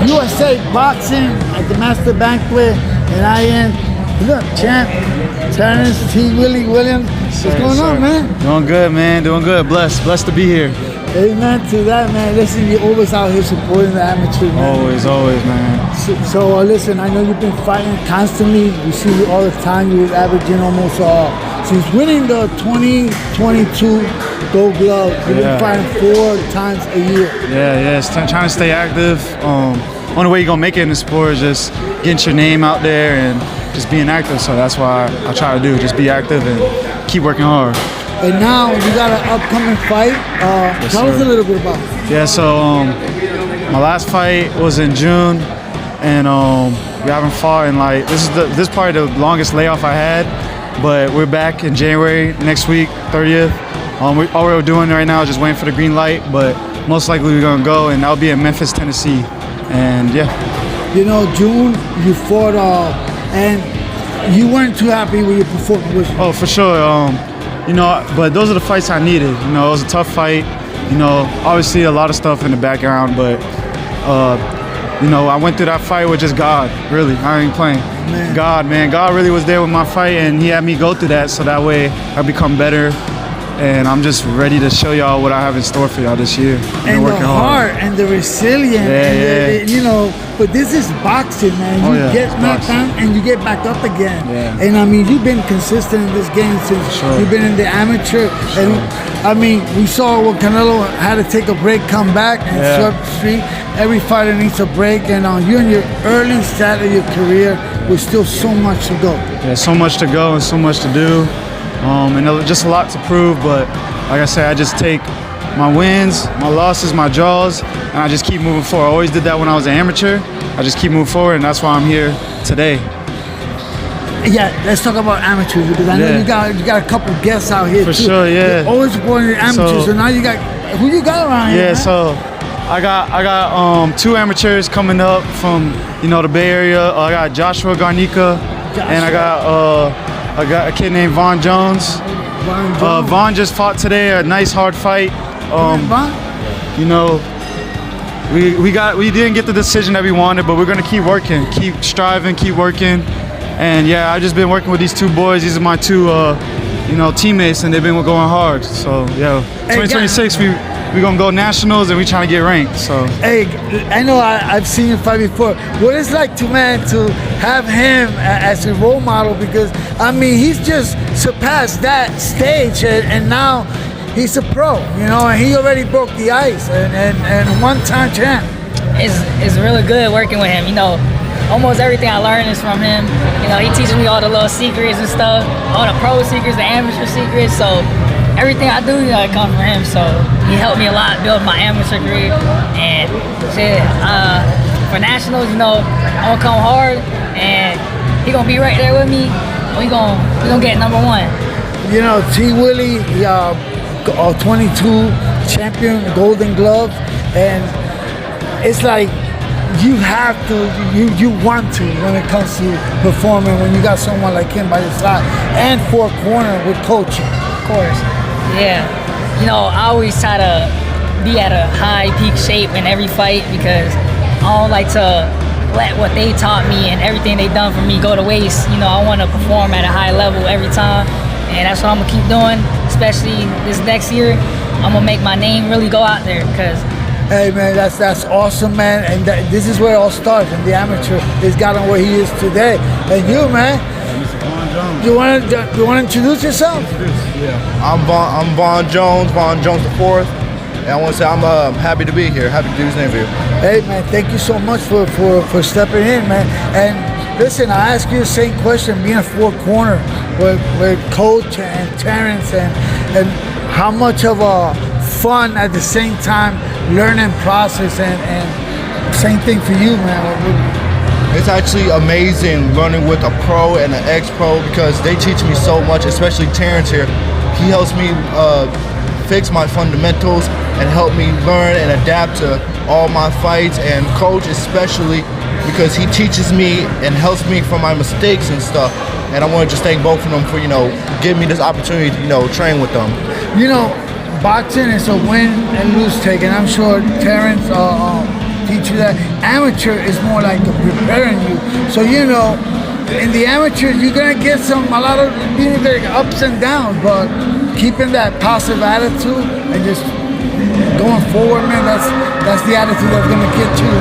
USA Boxing at the Master Banquet, and I am, look, champ, Terrence T. Willie Williams. What's going on, man? Doing good, man. Doing good. Blessed to be here. Amen to that, man. Listen, you're always out here supporting the amateurs, man. Always, man. So listen, I know you've been fighting constantly. We see you all the time. You was averaging almost, since winning the 2022 Gold Glove, you've been fighting 4 times a year. Yeah. Trying to stay active. Only way you're going to make it in the sport is just getting your name out there and just being active. So that's why I try to do, just be active and keep working hard. And now you got an upcoming fight. Tell us a little bit about it. Yeah, so my last fight was in June, and we haven't fought in like this is probably the longest layoff I had. But we're back in January next week, 30th. All we're doing right now is just waiting for the green light. But most likely we're gonna go, and that'll be in Memphis, Tennessee. And yeah. You know, June you fought, and you weren't too happy with your performance, was you? Oh, for sure. You know, but those are the fights I needed. You know, it was a tough fight. You know, obviously a lot of stuff in the background, but you know, I went through that fight with just God, really. I ain't playing. Man. God really was there with my fight, and he had me go through that so that way I become better. And I'm just ready to show y'all what I have in store for y'all this year. And the heart and the resilience, you know, but this is boxing, man. You get knocked down and you get back up again. Yeah. And I mean, you've been consistent in this game since you've been in the amateur. And I mean, we saw when Canelo had to take a break, come back and swept the street. Every fighter needs a break, and you're in your early start of your career with still so much to go. Yeah, so much to go and so much to do. And just a lot to prove, but like I said, I just take my wins, my losses, my draws, and I just keep moving forward. I always did that when I was an amateur. I just keep moving forward, and that's why I'm here today. Yeah, let's talk about amateurs, because I know you got a couple guests out here for too. sure. Yeah, you're always supporting the amateurs, so now you got who you got around here? Yeah, man? so I got 2 amateurs coming up from the Bay Area. I got Joshua Garnica, and I got a kid named Vaughn Jones. Vaughn just fought today, a nice hard fight. You know, we didn't get the decision that we wanted, but we're gonna keep working, keep striving, keep working. And yeah, I've just been working with these 2 boys. These are my 2 teammates, and they've been going hard. So yeah, 2026 we're gonna go nationals, and we trying to get ranked. So hey, I know I've seen you fight before. What it's like to have him as a role model, because I mean he's just surpassed that stage, and now he's a pro, you know, and he already broke the ice and one-time champ. It's really good working with him. You know, almost everything I learn is from him. You know, he teaches me all the little secrets and stuff, all the pro secrets, the amateur secrets. So everything I do, it comes from him. So he helped me a lot build my amateur career. And shit, for nationals, you know, I'm gonna come hard, and he gonna be right there with me. We gonna get number 1. You know, T. Willie, 22 champion, Golden Gloves, and it's like you have to, you want to when it comes to performing, when you got someone like him by your side, and 4 corner with coaching. Of course, yeah. You know, I always try to be at a high peak shape in every fight, because I don't like to let what they taught me and everything they done for me go to waste. You know, I want to perform at a high level every time, and that's what I'm gonna keep doing. Especially this next year, I'm gonna make my name really go out there. Because hey man, that's awesome, man, and this is where it all starts. And the amateur has gotten where he is today. And you, man, you want to introduce yourself? Yeah, I'm Vaughn Jones the 4th, and I want to say I'm happy to be here, happy to do this interview. Hey man, thank you so much for stepping in, man. And listen, I ask you the same question, being a 4 corner with Coach and Terrence, and how much of a fun at the same time learning process, and same thing for you, man. It's actually amazing running with a pro and an ex-pro, because they teach me so much, especially Terrence here. He helps me fix my fundamentals and help me learn and adapt to all my fights, and Coach especially, because he teaches me and helps me from my mistakes and stuff. And I want to just thank both of them for, giving me this opportunity to, train with them. You know, boxing is a win and lose take, and I'm sure Terrence teach you that. Amateur is more like preparing you. So you know, in the amateur, you're gonna get a lot of ups and downs, but keeping that positive attitude and just going forward, man, that's the attitude that's gonna get you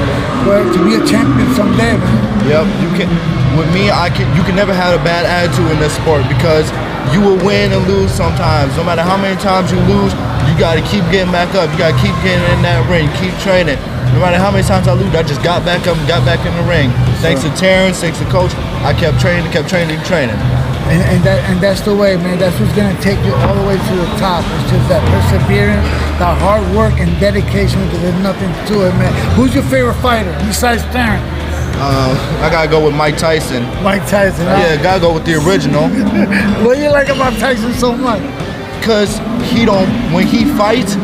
to be a champion someday, man. Yep, you can. With me, you can never have a bad attitude in this sport because you will win and lose sometimes. No matter how many times you lose, you got to keep getting back up. You got to keep getting in that ring, keep training. No matter how many times I lose, I just got back up and got back in the ring. Thanks to Terrence, thanks to Coach, I kept training. And that's the way, man. That's what's gonna take you all the way to the top. It's just that perseverance, that hard work and dedication. Because there's nothing to it, man. Who's your favorite fighter besides Terrence? I gotta go with Mike Tyson. Mike Tyson. Huh? Yeah, gotta go with the original. What do you like about Tyson so much? Because when he fights,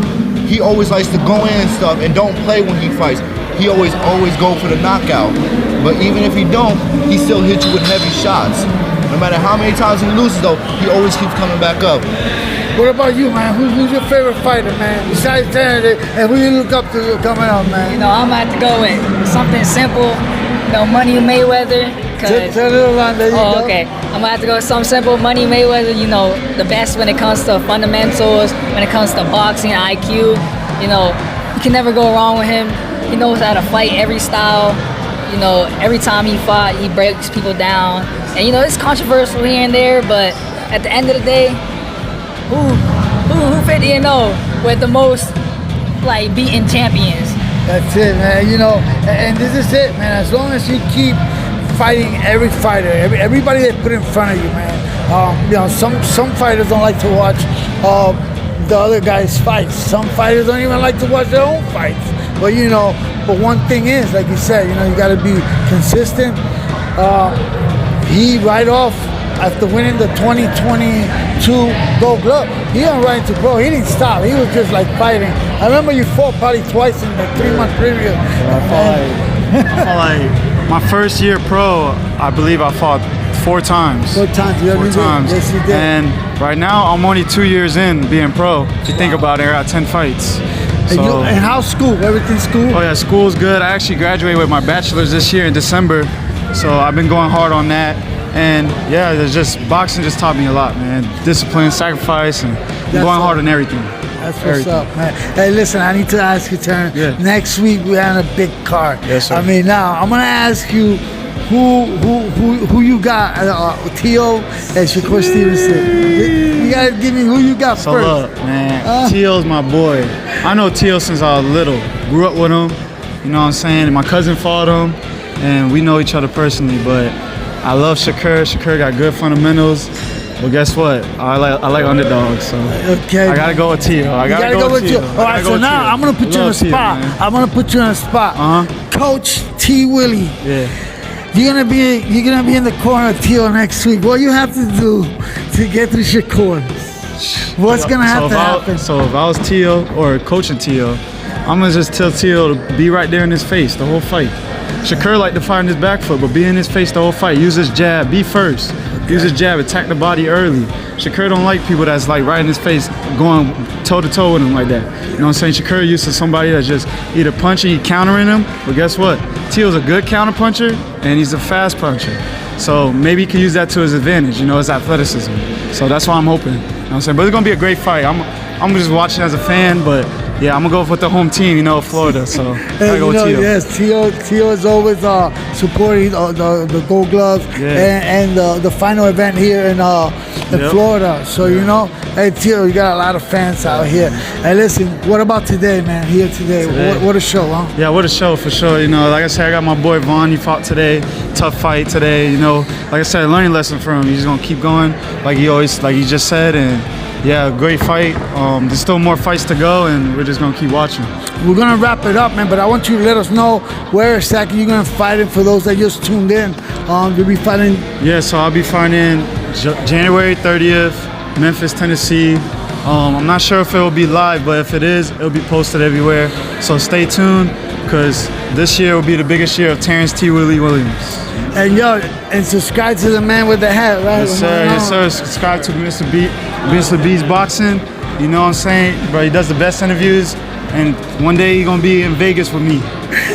he always likes to go in and stuff and don't play when he fights. He always go for the knockout. But even if he don't, he still hits you with heavy shots. No matter how many times he loses though, he always keeps coming back up. What about you, man? Who's your favorite fighter, man? Besides Terrence, and who you look up to coming up, man? You know, I'm gonna have to go with something simple. You know, Money Mayweather. Turn it around, there you go. Okay. I'm gonna have to go with something simple. Money Mayweather, you know, the best when it comes to fundamentals, when it comes to boxing, IQ. You know, you can never go wrong with him. He knows how to fight every style. You know, every time he fought, he breaks people down. And you know, it's controversial here and there, but at the end of the day, who 50-0 with the most like beaten champions? That's it, man. You know, and this is it, man. As long as you keep fighting every fighter, everybody they put in front of you, man. You know, some fighters don't like to watch the other guys' fights. Some fighters don't even like to watch their own fights. But you know, but one thing is, like you said, you know, you got to be consistent. He right off after winning the 2022 Gold Glove, he went right into pro. He didn't stop. He was just like fighting. I remember you fought probably twice in the 3-month period. I fought like my first year pro, I believe I fought 4 times. 4 times, yeah, 4 times. Yes, you did. And right now, I'm only 2 years in being pro. If you think about it, I got 10 fights. So, and how's school? Everything's school? Oh yeah, school's good. I actually graduated with my bachelor's this year in December. So I've been going hard on that. And yeah, there's just boxing just taught me a lot, man. Discipline, sacrifice, and going hard on everything. That's what's up, man. Hey, listen, I need to ask you, Terrence. Yeah. Next week we have a big card. Yes, sir. I mean, now I'm gonna ask you who you got? Tio and Shakur Stevenson. You gotta give me who you got So first. look, man, Teal's my boy. I know Teal since I was little. Grew up with him, you know what I'm saying? And my cousin fought him, and we know each other personally, but I love Shakur. Shakur got good fundamentals. But guess what? I like underdogs, so Okay. I gotta go with Teal. I gotta go with Teal. All right, so now I'm gonna put you on the spot. I'm gonna put you on the spot. Coach T. Willie. Yeah. You're gonna be in the corner of Teal next week. What you have to do to get through Shakur? What's gonna have to happen? So if I was Teal or coaching Teal, I'm gonna just tell Teal to be right there in his face the whole fight. Shakur like to fight in his back foot, but be in his face the whole fight. Use his jab, be first. Use his jab, attack the body early. Shakur don't like people that's like right in his face, going toe to toe with him like that. You know what I'm saying? Shakur used to somebody that's just either punching, he countering him, but guess what? Teal's a good counter puncher and he's a fast puncher. So maybe he can use that to his advantage, you know, his athleticism. So that's why I'm hoping. You know what I'm saying? But it's gonna be a great fight. I'm just watching as a fan, but yeah, I'm gonna go with the home team, you know, Florida. So I go with Teal. Yes, Teal is always supporting the Gold Glove and the final event here in Florida. So you know, hey Teal, you got a lot of fans out here. Hey, listen, what about today, man? Here today. What a show, huh? Yeah, what a show for sure. You know, like I said, I got my boy Vaughn. He fought today, tough fight today. You know, like I said, a learning lesson for him. He's just gonna keep going, like he just said, and. Yeah, great fight. There's still more fights to go, and we're just gonna keep watching. We're gonna wrap it up, man. But I want you to let us know where exactly you're gonna fight it for those that just tuned in. You'll be fighting. Yeah, so I'll be fighting January 30th, Memphis, Tennessee. I'm not sure if it will be live, but if it is, it'll be posted everywhere. So stay tuned, because this year will be the biggest year of Terrence T. Willie Williams. And yo, and subscribe to the man with the hat, right? Yes, sir. Yes, sir. Subscribe to Mr. B's Boxing. You know what I'm saying? Bro, he does the best interviews and one day he gonna be in Vegas with me.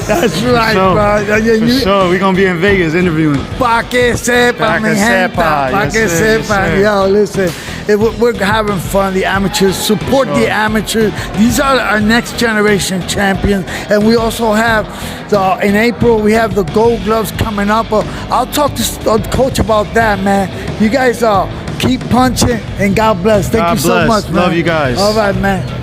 That's right, sure. bro. For sure, we gonna be in Vegas interviewing. Pa que sepa, Pa mi que gente. sepa. Pa Yes, que sir. Yes, sepa. sir. Yo, listen. We're having fun. The amateurs support the amateurs. These are our next generation champions, and we also have in April we have the Gold Gloves coming up. I'll talk to Coach about that, man. You guys keep punching, and God bless. Thank God you so bless. much, man. Love you guys. All right, man.